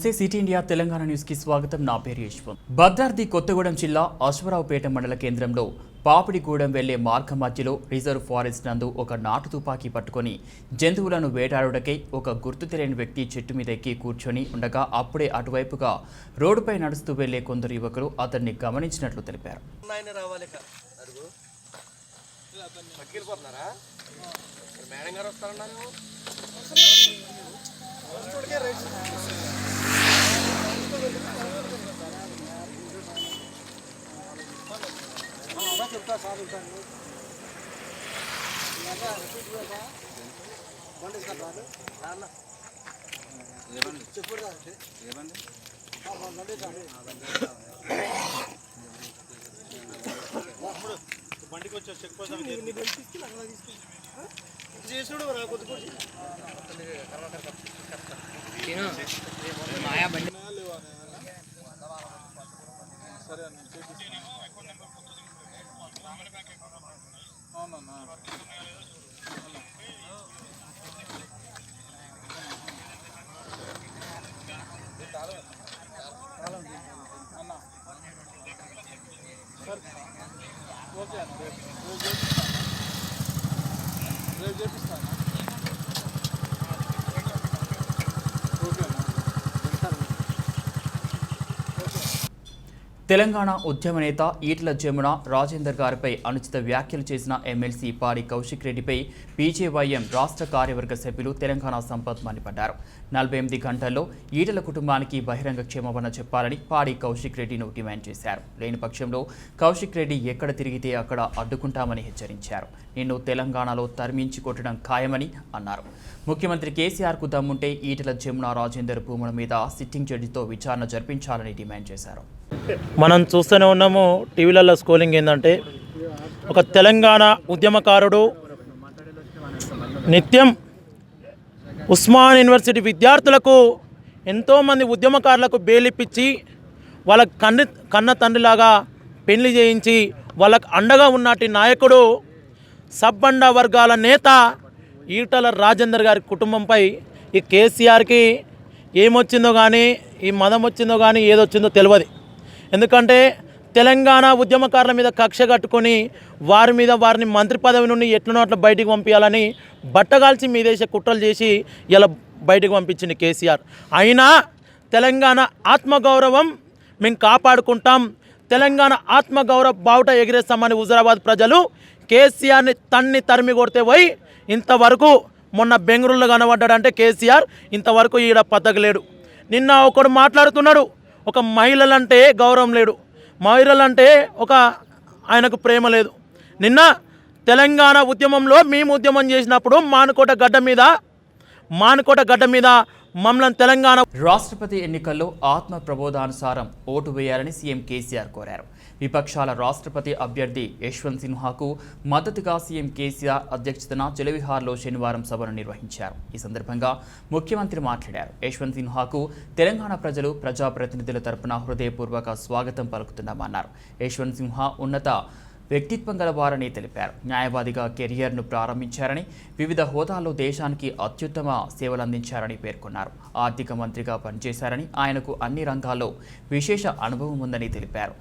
నమస్తే city India Telangana news కి స్వాగతం. నా పేరు యశ్వంత్. భద్రాద్రి కొత్తగూడెం జిల్లా అశ్వరావుపేట మండల కేంద్రంలో పాపిడిగూడెం వెళ్లే మార్గ మధ్యలో రిజర్వ్ ఫారెస్ట్ నందు ఒక నాటు తుపాకీ పట్టుకొని జంతువులను వేటాడుటకై ఒక గుర్తు తెలియని వ్యక్తి చెట్టు మీద ఎక్కి కూర్చొని ఉండగా అప్పుడే అటువైపుగా రోడ్డుపై నడుస్తూ వెళ్లే కొందరు యువకులు అతన్ని గమనించినట్లు తెలిపారు. బండికి వచ్చా చెక్ పోస్ట్ చేసుడు మాయా బండి సరే అవునన్నా అన్నా సార్ ఓకే అన్న రేపు చేపిస్తాను తెలంగాణ ఉద్యమ నేత ఈటల జమున రాజేందర్ గారిపై అనుచిత వ్యాఖ్యలు చేసిన ఎమ్మెల్సీ పాడి కౌశిక్ రెడ్డిపై బీజేవైఎం రాష్ట్ర కార్యవర్గ సభ్యులు తెలంగాణ సంపత్ మండిపడ్డారు. 48 గంటల్లో ఈటల కుటుంబానికి బహిరంగ క్షమాపణ చెప్పాలని పాడి కౌశిక్ రెడ్డిను డిమాండ్ చేశారు. లేని పక్షంలో కౌశిక్ రెడ్డి ఎక్కడ తిరిగితే అక్కడ అడ్డుకుంటామని హెచ్చరించారు. నిన్ను తెలంగాణలో తరిమించి కొట్టడం ఖాయమని అన్నారు. ముఖ్యమంత్రి కేసీఆర్కు దమ్ముంటే ఈటల జమున రాజేందర్ భూముల మీద సిట్టింగ్ జడ్జితో విచారణ జరిపించాలని డిమాండ్ చేశారు. మనం చూస్తూనే ఉన్నాము టీవీలలో స్కోలింగ్ ఏంటంటే ఒక తెలంగాణ ఉద్యమకారుడు నిత్యం ఉస్మాన్ యూనివర్సిటీ విద్యార్థులకు ఎంతోమంది ఉద్యమకారులకు బెయిలిప్పించి వాళ్ళ కన్న తండ్రిలాగా పెళ్లి చేయించి వాళ్ళకు అండగా ఉన్నటి నాయకుడు సబ్బండ వర్గాల నేత ఈటల రాజేందర్ గారి కుటుంబంపై ఈ కేసీఆర్కి ఏమొచ్చిందో కానీ ఈ మదం వచ్చిందో కానీ ఏదొచ్చిందో తెలియదు. ఎందుకంటే తెలంగాణ ఉద్యమకారుల మీద కక్ష కట్టుకొని వారిని మంత్రి పదవి నుండి ఎట్లనో అట్లా బయటికి పంపించాలని బట్టగాల్చి మీదేసే కుట్రలు చేసి ఇలా బయటకు పంపించింది కేసీఆర్. అయినా తెలంగాణ ఆత్మగౌరవం మేము కాపాడుకుంటాం, తెలంగాణ ఆత్మగౌరవ బావుట ఎగిరేస్తామని హుజరాబాద్ ప్రజలు కేసీఆర్ని తరిమి కొడితే పోయి ఇంతవరకు మొన్న బెంగళూరులో కనబడ్డాడంటే కేసీఆర్ ఇంతవరకు ఈడ పతకలేడు. నిన్న ఒకడు మాట్లాడుతున్నాడు, ఒక మహిళలంటే గౌరవం లేడు, మహిళలంటే ఆయనకు ప్రేమ లేదు. నిన్న తెలంగాణ ఉద్యమంలో మేము ఉద్యమం చేసినప్పుడు మానుకోట గడ్డ మీద మమ్మల్ని తెలంగాణ రాష్ట్రపతి ఎన్నికల్లో ఆత్మ ప్రబోధానుసారం ఓటు వేయాలని సీఎం కేసీఆర్ కోరారు. విపక్షాల రాష్ట్రపతి అభ్యర్థి యశ్వంత్ సిన్హాకు మద్దతుగా సీఎం కేసీఆర్ అధ్యక్షతన జలవిహార్లో శనివారం సభను నిర్వహించారు. ఈ సందర్భంగా ముఖ్యమంత్రి మాట్లాడారు. యశ్వంత్ సిన్హాకు తెలంగాణ ప్రజలు ప్రజాప్రతినిధుల తరపున హృదయపూర్వక స్వాగతం పలుకుతున్నామన్నారు. యశ్వంత్ సిన్హా ఉన్నత వ్యక్తిత్వం గలవారని తెలిపారు. న్యాయవాదిగా కెరియర్ను ప్రారంభించారని, వివిధ హోదాల్లో దేశానికి అత్యుత్తమ సేవలందించారని పేర్కొన్నారు. ఆర్థిక మంత్రిగా పనిచేశారని, ఆయనకు అన్ని రంగాల్లో విశేష అనుభవం ఉందని తెలిపారు.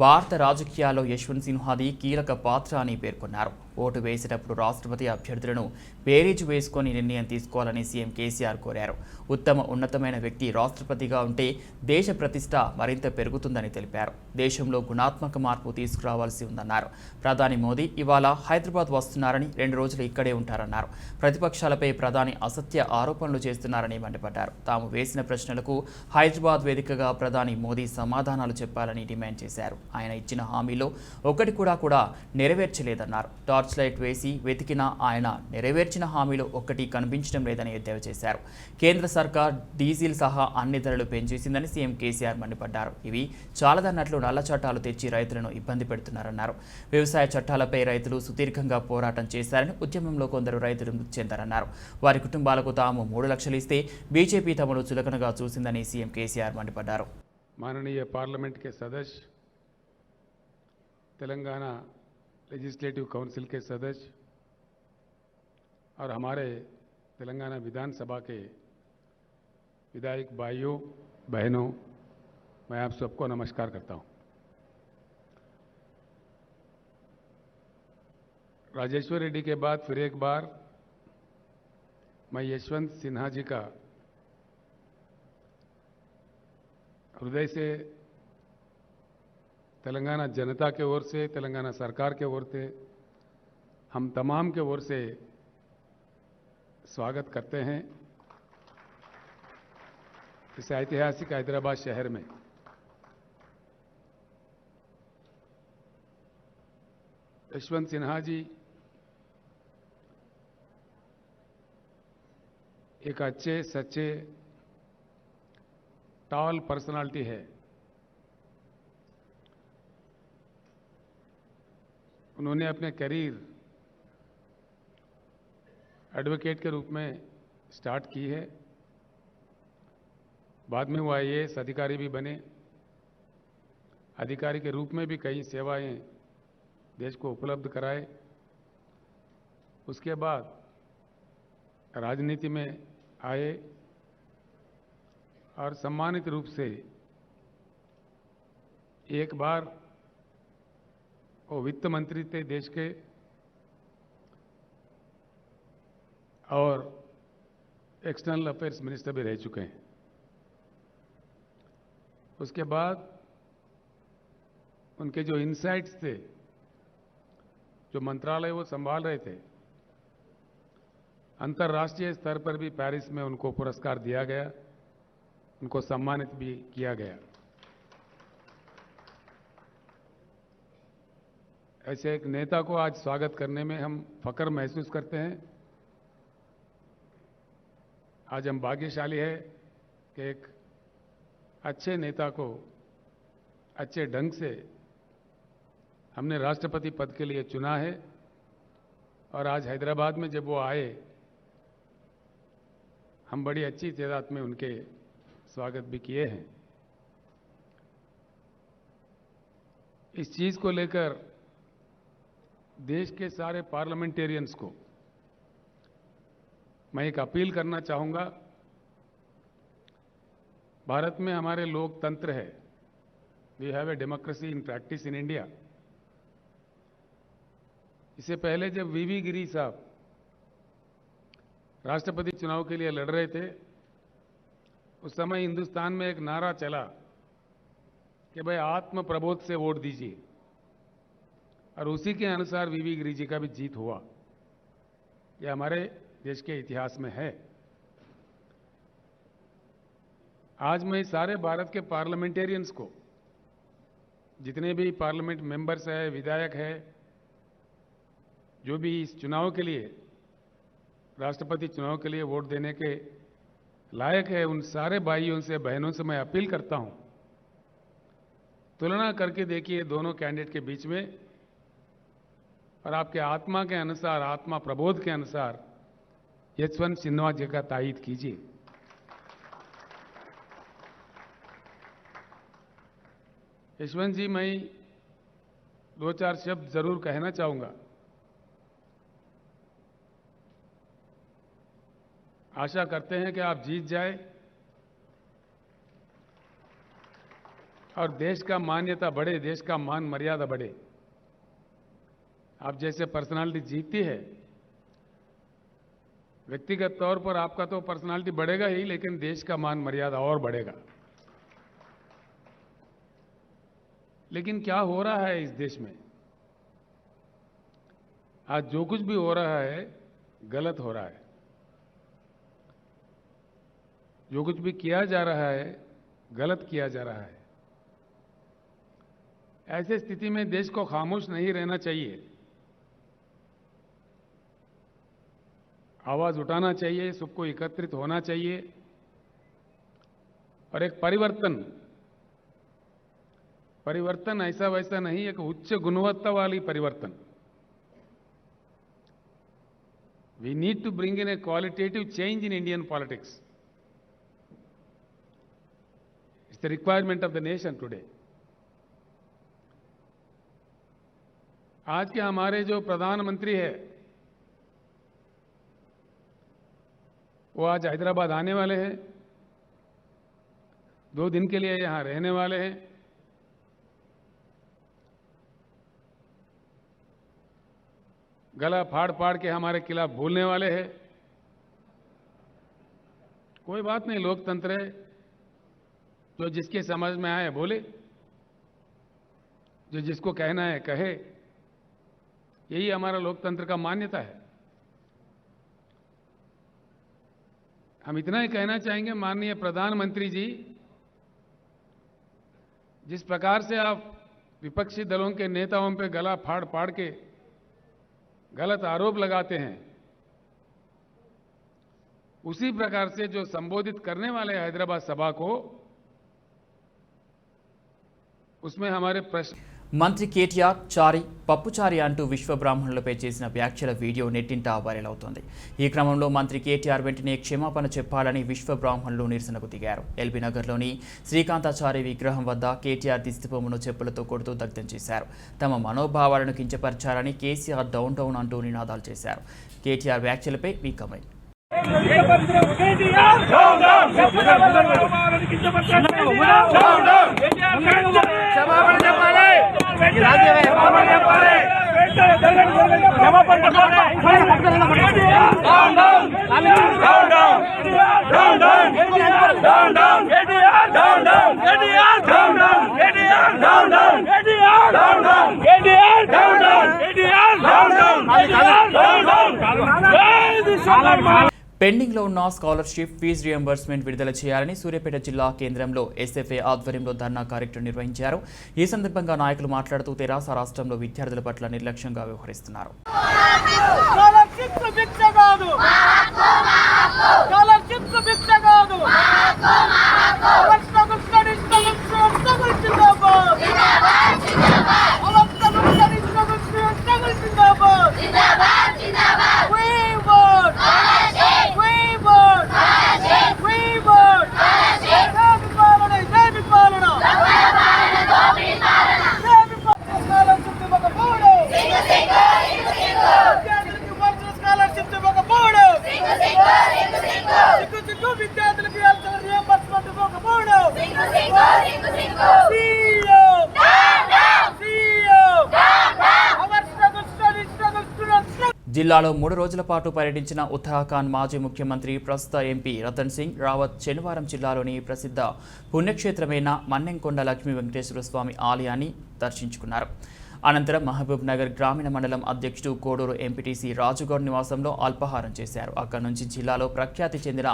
భారత రాజకీయాల్లో యశ్వంత్ సిన్హాది కీలక పాత్ర అని పేర్కొన్నారు. ఓటు వేసేటప్పుడు రాష్ట్రపతి అభ్యర్థులను బేరీజు వేసుకొని నిర్ణయం తీసుకోవాలని సీఎం కేసీఆర్ కోరారు. ఉన్నతమైన వ్యక్తి రాష్ట్రపతిగా ఉంటే దేశ ప్రతిష్ట మరింత పెరుగుతుందని తెలిపారు. దేశంలో గుణాత్మక మార్పు తీసుకురావాల్సి ఉందన్నారు. ప్రధాని మోదీ ఇవాళ హైదరాబాద్ వస్తున్నారని, 2 రోజులు ఇక్కడే ఉంటారన్నారు. ప్రతిపక్షాలపై ప్రధాని అసత్య ఆరోపణలు చేస్తున్నారని మండిపడ్డారు. తాము వేసిన ప్రశ్నలకు హైదరాబాద్ వేదికగా ప్రధాని మోదీ సమాధానాలు చెప్పాలని డిమాండ్ చేశారు. ఆయన ఇచ్చిన హామీలో ఒకటి కూడా నెరవేర్చలేదన్నారు. టార్చ్ లైట్ వేసి వెతికినా ఆయన నెరవేర్చిన హామీలో ఒక్కటి కనిపించడం లేదని ఎద్దేవా చేశారు. కేంద్ర సర్కార్ డీజిల్ సహా అన్ని ధరలు పెంచేసిందని సీఎం కేసీఆర్ మండిపడ్డారు. ఇవి చాలదన్నట్లు నల్ల చట్టాలు తెచ్చి రైతులను ఇబ్బంది పెడుతున్నారన్నారు. వ్యవసాయ చట్టాలపై రైతులు సుదీర్ఘంగా పోరాటం చేశారని, ఉద్యమంలో కొందరు రైతులు మృతి చెందారన్నారు. వారి కుటుంబాలకు తాము 3 లక్షలు ఇస్తే బీజేపీ తమను చులకనగా చూసిందని సీఎం కేసీఆర్ మండిపడ్డారు. माननीय पार्लियामेंट के सदस्य, तेलंगाना लेजिस्लेटिव काउंसिल के सदस्य और हमारे तेलंगाना विधानसभा के विधायक भाइयों बहनों, मैं आप सबको नमस्कार करता हूं। राजेश्वर रेड्डी के बाद फिर एक बार मैं यशवंत सिन्हा जी का हृदय से तेलंगाना जनता के ओर से, तेलंगाना सरकार के ओर से, हम तमाम के ओर से स्वागत करते हैं इस ऐतिहासिक हैदराबाद शहर में। यशवंत सिन्हा जी एक अच्छे सच्चे टॉल पर्सनालिटी है। उन्होंने अपने करियर एडवोकेट के रूप में स्टार्ट की है, बाद में वो IAS अधिकारी भी बने। अधिकारी के रूप में भी कई सेवाएं देश को उपलब्ध कराए। उसके बाद राजनीति में आए और सम्मानित रूप से एक बार वो वित्त मंत्री थे देश के, और एक्सटर्नल अफेयर्स मिनिस्टर भी रह चुके हैं। उसके बाद उनके जो इनसाइट्स थे, जो मंत्रालय वो संभाल रहे थे, अंतर्राष्ट्रीय स्तर पर भी पेरिस में उनको पुरस्कार दिया गया, उनको सम्मानित भी किया गया। ऐसे एक नेता को आज स्वागत करने में हम फख्र महसूस करते हैं। आज हम भाग्यशाली है कि एक अच्छे नेता को अच्छे ढंग से हमने राष्ट्रपति पद के लिए चुना है, और आज हैदराबाद में जब वो आए, हम बड़ी अच्छी तादाद में उनके स्वागत भी किए हैं। इस चीज को लेकर देश के सारे पार्लियामेंटेरियंस को मैं एक अपील करना चाहूंगा। भारत में हमारे लोकतंत्र है, we have a democracy in practice in India. इससे पहले जब VV गिरी साहब राष्ट्रपति चुनाव के लिए लड़ रहे थे, उस समय हिंदुस्तान में एक नारा चला कि भाई आत्म प्रबोध से वोट दीजिए, और उसी के अनुसार VV गिरी जी का भी जीत हुआ। यह हमारे देश के इतिहास में है। आज मैं सारे भारत के पार्लियामेंटेरियंस को, जितने भी पार्लियामेंट मेंबर्स है, विधायक है, जो भी इस चुनाव के लिए, राष्ट्रपति चुनाव के लिए वोट देने के लायक है, उन सारे भाइयों से बहनों से मैं अपील करता हूं, तुलना करके देखिए दोनों कैंडिडेट के बीच में, और आपके आत्मा के अनुसार, आत्मा प्रबोध के अनुसार यशवंत सिन्हा जी का तायीद कीजिए। यशवंत जी, मैं 2-4 शब्द जरूर कहना चाहूंगा। आशा करते हैं कि आप जीत जाए और देश का मान्यता बढ़े, देश का मान मर्यादा बढ़े। आप जैसे पर्सनालिटी जीतती है, व्यक्तिगत तौर पर आपका तो पर्सनालिटी बढ़ेगा ही, लेकिन देश का मान मर्यादा और बढ़ेगा। लेकिन क्या हो रहा है इस देश में? आज जो कुछ भी हो रहा है गलत हो रहा है। जो कुछ भी किया जा रहा है गलत किया जा रहा है। ऐसे स्थिति में देश को खामोश नहीं रहना चाहिए, आवाज उठाना चाहिए, सबको एकत्रित होना चाहिए, और एक परिवर्तन ऐसा वैसा नहीं, एक उच्च गुणवत्ता वाली परिवर्तन। We need to bring in a qualitative change in Indian politics. It's the requirement of the nation today. आज के हमारे जो प्रधानमंत्री है, वो आज हैदराबाद आने वाले हैं। 2 दिन के लिए यहाँ रहने वाले हैं। गला फाड़ फाड़ के हमारे खिलाफ बोलने वाले हैं। कोई बात नहीं, लोकतंत्र है, जो जिसके समझ में आए बोले, जो जिसको कहना है कहे, यही हमारा लोकतंत्र का मान्यता है। हम इतना ही कहना चाहेंगे, माननीय प्रधानमंत्री जी, जिस प्रकार से आप विपक्षी दलों के नेताओं पे गला फाड़ फाड़ के गलत आरोप लगाते हैं, उसी प्रकार से जो संबोधित करने वाले हैदराबाद सभा को, उसमें हमारे प्रश्न। మంత్రి కేటీఆర్ చారి పప్పుచారి అంటూ విశ్వ బ్రాహ్మణులపై చేసిన వ్యాఖ్యల వీడియో నెట్టింట వైరల్ అవుతోంది. ఈ క్రమంలో మంత్రి కేటీఆర్ వెంటనే క్షమాపణ చెప్పాలని విశ్వ బ్రాహ్మణులు నిరసనకు దిగారు. ఎల్బీ నగర్లోని శ్రీకాంతాచారి విగ్రహం వద్ద కేటీఆర్ దిష్టిబొమ్మను చెప్పులతో కొడుతూ దగ్ధం చేశారు. తమ మనోభావాలను కించపరిచారని కేసీఆర్ డౌన్ డౌన్ అంటూ నినాదాలు చేశారు. కేటీఆర్ వ్యాఖ్యలపై మీ కమెంట్. పెండింగ్లో ఉన్న స్కాలర్షిప్ ఫీజు రియంబర్స్మెంట్ విడుదల చేయాలని సూర్యాపేట జిల్లా కేంద్రంలో ఎస్ఎఫ్ఏ ఆధ్వర్యంలో ధర్నా కార్యక్రమం నిర్వహించారు. ఈ సందర్భంగా నాయకులు మాట్లాడుతూ తెరాస రాష్ట్రంలో విద్యార్థుల పట్ల నిర్లక్ష్యంగా వ్యవహరిస్తున్నారు. జిల్లాలో 3 రోజుల పాటు పర్యటించిన ఉత్తరాఖండ్ మాజీ ముఖ్యమంత్రి ప్రస్తుత ఎంపీ రతన్ సింగ్ రావత్ శనివారం జిల్లాలోని ప్రసిద్ధ పుణ్యక్షేత్రమైన మన్నెంకొండ లక్ష్మీ వెంకటేశ్వర స్వామి ఆలయాన్ని దర్శించుకున్నారు. అనంతరం మహబూబ్ నగర్ గ్రామీణ మండలం అధ్యక్షుడు కోడూరు ఎంపీటీసీ రాజుగౌడ్ నివాసంలో అల్పాహారం చేశారు. అక్కడి నుంచి జిల్లాలో ప్రఖ్యాతి చెందిన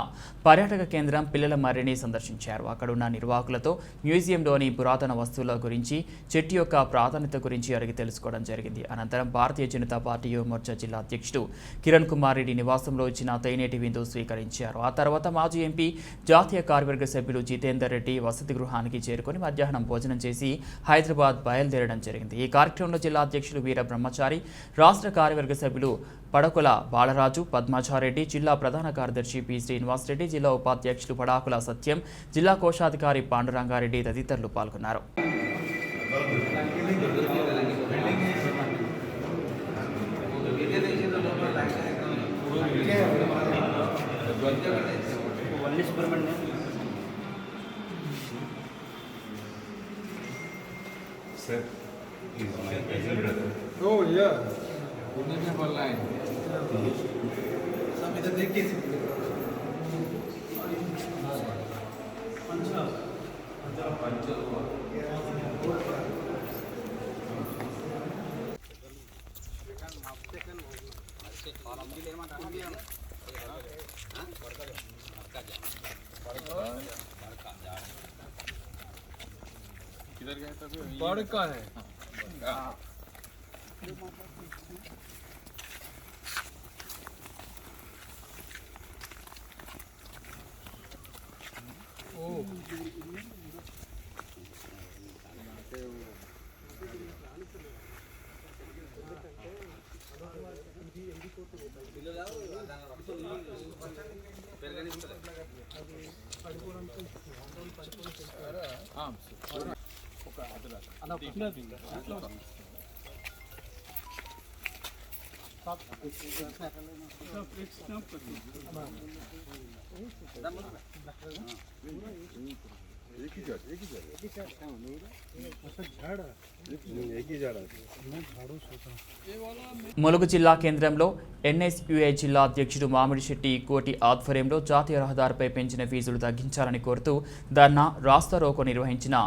పర్యాటక కేంద్రం పిల్లల మర్రిని సందర్శించారు. అక్కడున్న నిర్వాహకులతో మ్యూజియంలోని పురాతన వస్తువుల గురించి, చెట్టు యొక్క ప్రాధాన్యత గురించి అడిగి తెలుసుకోవడం జరిగింది. అనంతరం భారతీయ జనతా పార్టీ యువమోర్చా జిల్లా అధ్యక్షుడు కిరణ్ కుమార్ రెడ్డి నివాసంలో ఇచ్చిన తైనేటి విందు స్వీకరించారు. ఆ తర్వాత మాజీ ఎంపీ జాతీయ కార్యవర్గ సభ్యులు జితేందర్ రెడ్డి వసతి గృహానికి చేరుకొని మధ్యాహ్నం భోజనం చేసి హైదరాబాద్ బయలుదేరడం జరిగింది. ఈ కార్యక్రమంలో జిల్లా అధ్యక్షులు వీర బ్రహ్మచారి, రాష్ట్ర కార్యవర్గ సభ్యులు పడకుల బాలరాజు, పద్మాచారెడ్డి, జిల్లా ప్రధాన కార్యదర్శి పి శ్రీనివాస్ రెడ్డి, జిల్లా ఉపాధ్యక్షులు పడాకుల సత్యం, జిల్లా కోశాధికారి పాండురంగారెడ్డి తదితరులు పాల్గొన్నారు. Sir, he's my cousin brother. Oh yeah. सब इधर देख के किधर गए थे? बड़का है। ములుగు జిల్లా కేంద్రంలో ఎన్ఎస్యుఏ జిల్లా అధ్యక్షుడు మామిడిశెట్టి కోటి ఆధ్వర్యంలో జాతీయ రహదారిపై పెంచిన ఫీజులు తగ్గించాలని కోరుతూ ధర్నా రాస్తారోకో నిర్వహించిన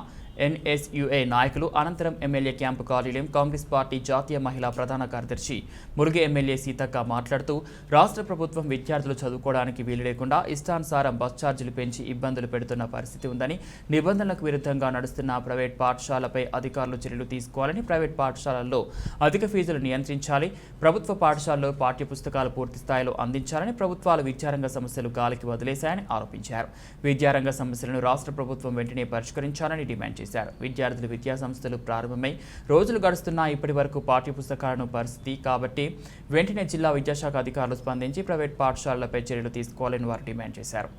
ఎన్ఎస్యుఏ నాయకులు అనంతరం ఎమ్మెల్యే క్యాంపు కార్యాలయం కాంగ్రెస్ పార్టీ జాతీయ మహిళా ప్రధాన కార్యదర్శి మురుగు ఎమ్మెల్యే సీతక్క మాట్లాడుతూ రాష్ట్ర ప్రభుత్వం విద్యార్థులు చదువుకోవడానికి వీలు లేకుండా ఇష్టానుసారం బస్ ఛార్జీలు పెంచి ఇబ్బందులు పెడుతున్న పరిస్థితి ఉందని, నిబంధనలకు విరుద్ధంగా నడుస్తున్న ప్రైవేట్ పాఠశాలపై అధికారులు చర్యలు తీసుకోవాలని, ప్రైవేట్ పాఠశాలల్లో అధిక ఫీజులు నియంత్రించాలి, ప్రభుత్వ పాఠశాలలో పాఠ్య పుస్తకాలు పూర్తి స్థాయిలో అందించాలని, ప్రభుత్వాలు విద్యారంగ సమస్యలు గాలికి వదిలేశాయని ఆరోపించారు. విద్యారంగ సమస్యలను రాష్ట్ర ప్రభుత్వం వెంటనే పరిష్కరించాలని డిమాండ్ చేశారు. విద్యార్థులు విద్యా సంస్థలు ప్రారంభమై రోజులు గడుస్తున్నా ఇప్పటి వరకు పాఠ్య పుస్తకాలను పరిస్థితి కాబట్టి వెంటనే జిల్లా విద్యాశాఖ అధికారులు స్పందించి ప్రైవేట్ పాఠశాలలపై చర్యలు తీసుకోవాలని వారు డిమాండ్ చేశారు.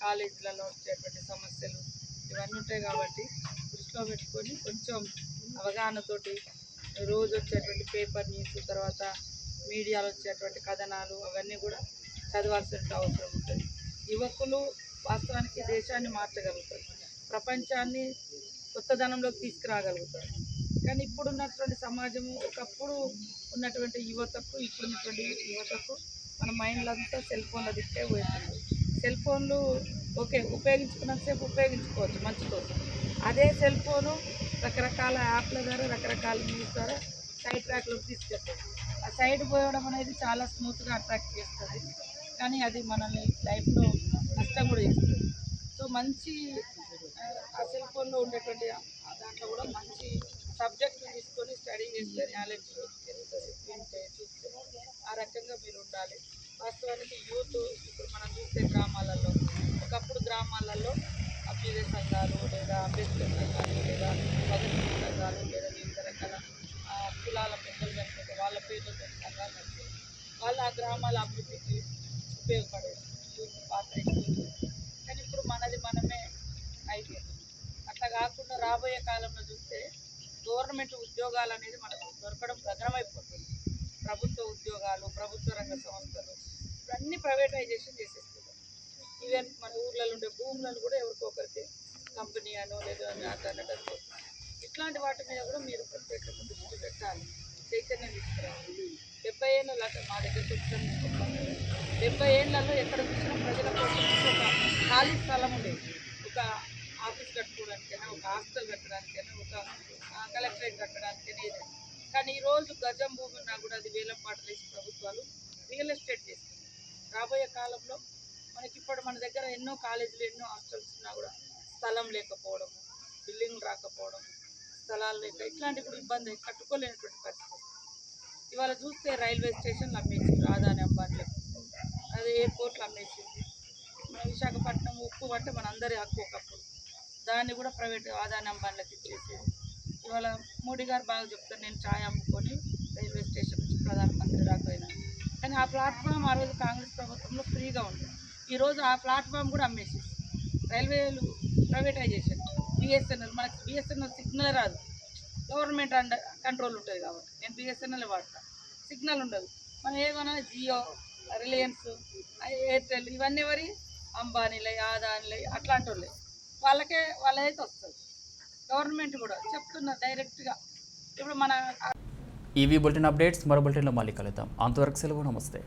కాలేజీలలో వచ్చేటువంటి సమస్యలు ఇవన్నీ ఉంటాయి కాబట్టి దృష్టిలో పెట్టుకొని కొంచెం అవగాహనతోటి రోజు వచ్చేటువంటి పేపర్ న్యూస్, తర్వాత మీడియాలో వచ్చేటువంటి కథనాలు అవన్నీ కూడా చదవాల్సిన అవసరం ఉంటుంది. యువకులు వాస్తవానికి దేశాన్ని మార్చగలుగుతారు, ప్రపంచాన్ని కొత్తదనంలోకి తీసుకురాగలుగుతారు. కానీ ఇప్పుడున్నటువంటి సమాజము, ఒకప్పుడు ఉన్నటువంటి యువతకు ఇప్పుడున్నటువంటి యువతకు మన మైండ్లో అంతా సెల్ ఫోన్ల దిక్కే పోతుంది. సెల్ ఫోన్లు ఓకే, ఉపయోగించుకున్నంతసేపు ఉపయోగించుకోవచ్చు మంచి కోసం. అదే సెల్ ఫోను రకరకాల యాప్ల ద్వారా, రకరకాల న్యూస్ ద్వారా సైడ్ ట్రాక్లోకి తీసుకెళ్తుంది. ఆ సైడ్ పోయడం అనేది చాలా స్మూత్గా అట్రాక్ట్ చేస్తుంది, కానీ అది మనల్ని లైఫ్లో నష్టం కూడా చేస్తుంది. సో మంచి ఆ సెల్ ఫోన్లో ఉండేటువంటి దాంట్లో కూడా మంచి సబ్జెక్టులు తీసుకొని స్టడీ చేస్తే నాలెడ్జ్ పెరుగుతుంది. వింటే చూస్తే ఆ రకంగా మీరు ఉండాలి. వాస్తవానికి యూత్ ఇప్పుడు మనం చూస్తే గ్రామాలలో, ఒకప్పుడు గ్రామాలలో అభ్యుదయ సంఘాలు లేదా అంబేద్కర్ సంఘాలు లేదా భగత్ సింగ్ సంఘాలు లేదా వివిధ రకాల కులాల పెద్దలు కనుక వాళ్ళ పేర్లతో సంఘాలు వచ్చాయి. వాళ్ళు ఆ గ్రామాల అభివృద్ధికి ఉపయోగపడేది, యూత్ పాత్ర ఎక్కువ. కానీ ఇప్పుడు మనది మనమే అయిపోయింది. అట్లా కాకుండా రాబోయే కాలంలో చూస్తే గవర్నమెంట్ ఉద్యోగాలు అనేది మనకు దొరకడం గగనమైపోతుంది. ప్రభుత్వ ఉద్యోగాలు, ప్రభుత్వ రంగ సంస్థలు ఇవన్నీ ప్రైవేటైజేషన్ చేసేస్తున్నారు. ఈవెన్ మన ఊర్లలో ఉండే భూములను కూడా ఎవరికొకరికి కంపెనీ అనో లేదా అన్నట్టు ఇట్లాంటి వాటి మీద కూడా మీరు ప్రత్యేకంగా దృష్టి పెట్టాలి, చైతన్యం తీసుకురావాలి. 70 ఏళ్ళ మా దగ్గరకు వచ్చిన 70 ఏళ్లలో ఎక్కడ చూసినా ప్రజల కోసం ఒక ఖాళీ స్థలం ఉండేది. ఒక ఆఫీస్ కట్టుకోవడానికైనా, ఒక హాస్టల్ కట్టడానికైనా, ఒక కలెక్టరేట్ కట్టడానికైనా ఏదైనా. కానీ ఈరోజు గజం భూమి ఉన్నా కూడా అది వేలం పాటలు వేసి ప్రభుత్వాలు రియల్ ఎస్టేట్ చేస్తుంది. రాబోయే కాలంలో మనకి ఇప్పుడు మన దగ్గర ఎన్నో కాలేజీలు, ఎన్నో హాస్టల్స్ ఉన్నా కూడా స్థలం లేకపోవడము, బిల్డింగ్లు రాకపోవడం, స్థలాలు లేక ఇట్లాంటివి కూడా ఇబ్బంది, కట్టుకోలేనటువంటి పరిస్థితి. ఇవాళ చూస్తే రైల్వే స్టేషన్లు అమ్మేసింది అదాని అంబానీలకు, అది ఎయిర్పోర్ట్లు అమ్మేసింది. మన విశాఖపట్నం ఉప్పు అంటే మన అందరి హక్కు ఒకప్పుడు, దాన్ని కూడా ప్రైవేట్ అదాని అంబానీలకు ఇచ్చేసేది. ఇవాళ మోడీ గారు బాగా చెప్తారు, నేను ఛాయ్ అమ్ముకొని రైల్వే స్టేషన్ నుంచి ప్రధానమంత్రి దాకా అయినాను. కానీ ఆ ప్లాట్ఫామ్ ఆ రోజు కాంగ్రెస్ ప్రభుత్వంలో ఫ్రీగా ఉంది. ఈరోజు ఆ ప్లాట్ఫామ్ కూడా అమ్మేసేసి రైల్వేలు ప్రైవేటైజేషన్. బిఎస్ఎన్ఎల్, మనకి బిఎస్ఎన్ఎల్ సిగ్నల్ రాదు, గవర్నమెంట్ కంట్రోల్ ఉంటుంది కాబట్టి నేను బిఎస్ఎన్ఎల్ వాడతా, సిగ్నల్ ఉండదు. మనం ఏమన్నా జియో, రిలయన్స్, ఎయిర్టెల్ ఇవన్నీ ఎవరి అంబానీలే, ఆదానీలే అట్లాంటి వాళ్ళైతే వస్తుంది. గవర్నమెంట్ కూడా చెప్తున్నారు డైరెక్ట్గా. ఇప్పుడు మన ఈవీ బులెటిన్ అప్డేట్స్ మరో బులెటిన్లో మళ్ళీ కలుద్దాం. అంతవరకు సెలవు, నమస్తే.